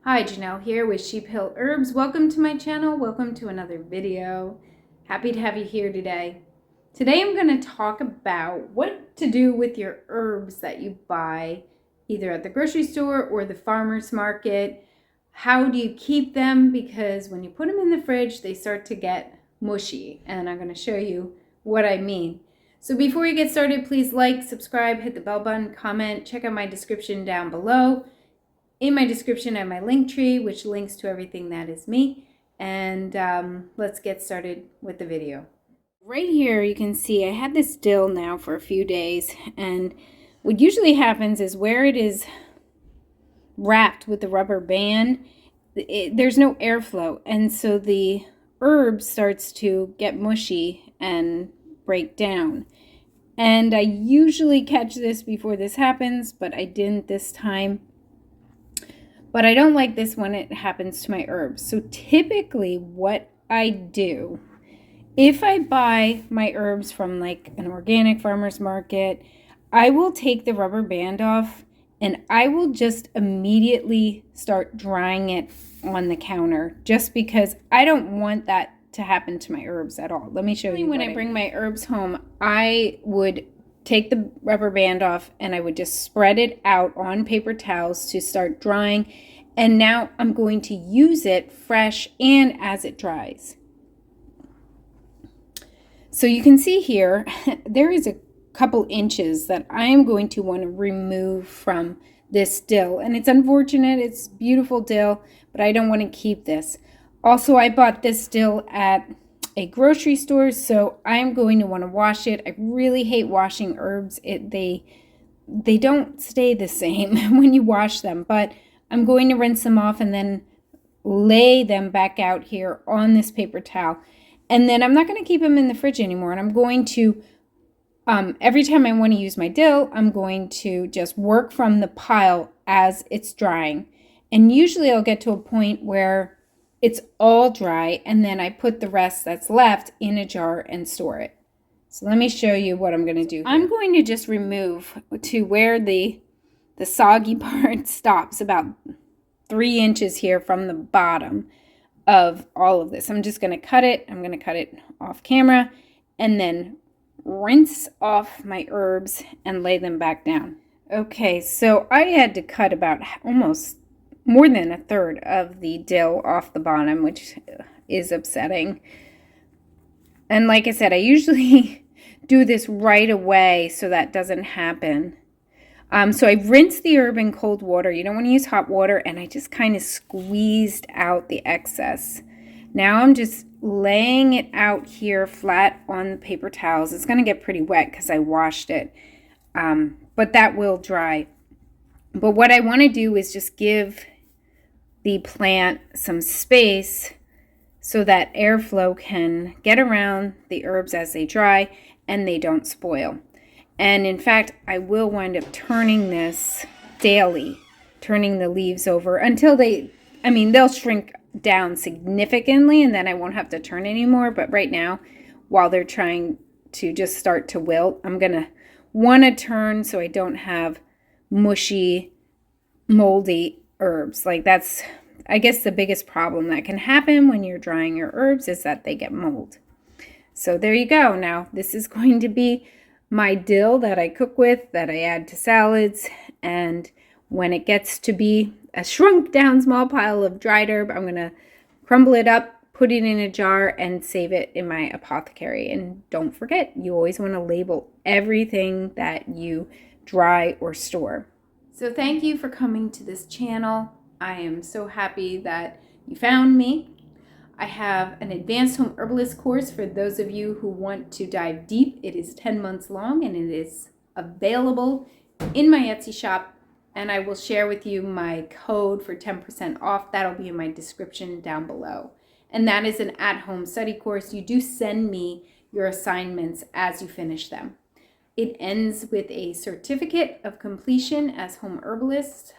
Hi, Janelle here with Sheep Hill Herbs. Welcome to my channel. Welcome to another video. Happy to have you here today. Today I'm going to talk about what to do with your herbs that you buy either at the grocery store or the farmer's market. How do you keep them? Because when you put them in the fridge, they start to get mushy, and I'm going to show you what I mean. So before you get started, please like, subscribe, hit the bell button, comment, check out my description down below. In my description, I have my link tree, which links to everything that is me. And let's get started with the video. Right here, you can see I had this dill now for a few days. And what usually happens is where it is wrapped with the rubber band, there's no airflow. And so the herb starts to get mushy and break down. And I usually catch this before this happens, but I didn't this time. But I don't like this when it happens to my herbs. So typically what I do, if I buy my herbs from like an organic farmer's market, I will take the rubber band off and I will just immediately start drying it on the counter, just because I don't want that to happen to my herbs at all. Let me show you. When I bring my herbs home, I would take the rubber band off and I would just spread it out on paper towels to start drying. And now I'm going to use it fresh and as it dries. So you can see here, there is a couple inches that I am going to want to remove from this dill. And it's unfortunate, it's beautiful dill, but I don't want to keep this. Also, I bought this dill at a grocery store, so I'm going to want to wash it. I really hate washing herbs. They don't stay the same when you wash them, but I'm going to rinse them off and then lay them back out here on this paper towel. And then I'm not going to keep them in the fridge anymore, and I'm going to every time I want to use my dill, I'm going to just work from the pile as it's drying. And usually I'll get to a point where it's all dry, and then I put the rest that's left in a jar and store it. So let me show you what I'm going to do here. I'm going to just remove to where the soggy part stops, about 3 inches here from the bottom of all of this. I'm just going to cut it. I'm going to cut it off camera and then rinse off my herbs and lay them back down. Okay, so I had to cut about almost more than a third of the dill off the bottom, which is upsetting. And like I said, I usually do this right away so that doesn't happen. So I rinsed the herb in cold water. You don't want to use hot water, and I just kind of squeezed out the excess. Now I'm just laying it out here flat on the paper towels. It's going to get pretty wet because I washed it, but that will dry. But what I want to do is just give the plant some space so that airflow can get around the herbs as they dry and they don't spoil. And in fact, I will wind up turning this daily, turning the leaves over until they'll shrink down significantly, and then I won't have to turn anymore. But right now, while they're trying to just start to wilt, I'm going to want to turn so I don't have mushy, moldy herbs. Like, that's, I guess, the biggest problem that can happen when you're drying your herbs is that they get mold. So there you go. Now this is going to be my dill that I cook with, that I add to salads, and when it gets to be a shrunk down small pile of dried herb, I'm going to crumble it up, put it in a jar, and save it in my apothecary. And don't forget, you always want to label everything that you dry or store. So thank you for coming to this channel. I am so happy that you found me. I have an advanced home herbalist course for those of you who want to dive deep. It is 10 months long, and it is available in my Etsy shop. And I will share with you my code for 10% off. That'll be in my description down below. And that is an at-home study course. You do send me your assignments as you finish them. It ends with a certificate of completion as home herbalist,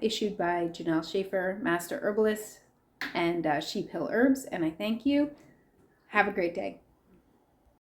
issued by Janelle Schaefer, Master Herbalist, and Sheep Hill Herbs. And I thank you. Have a great day.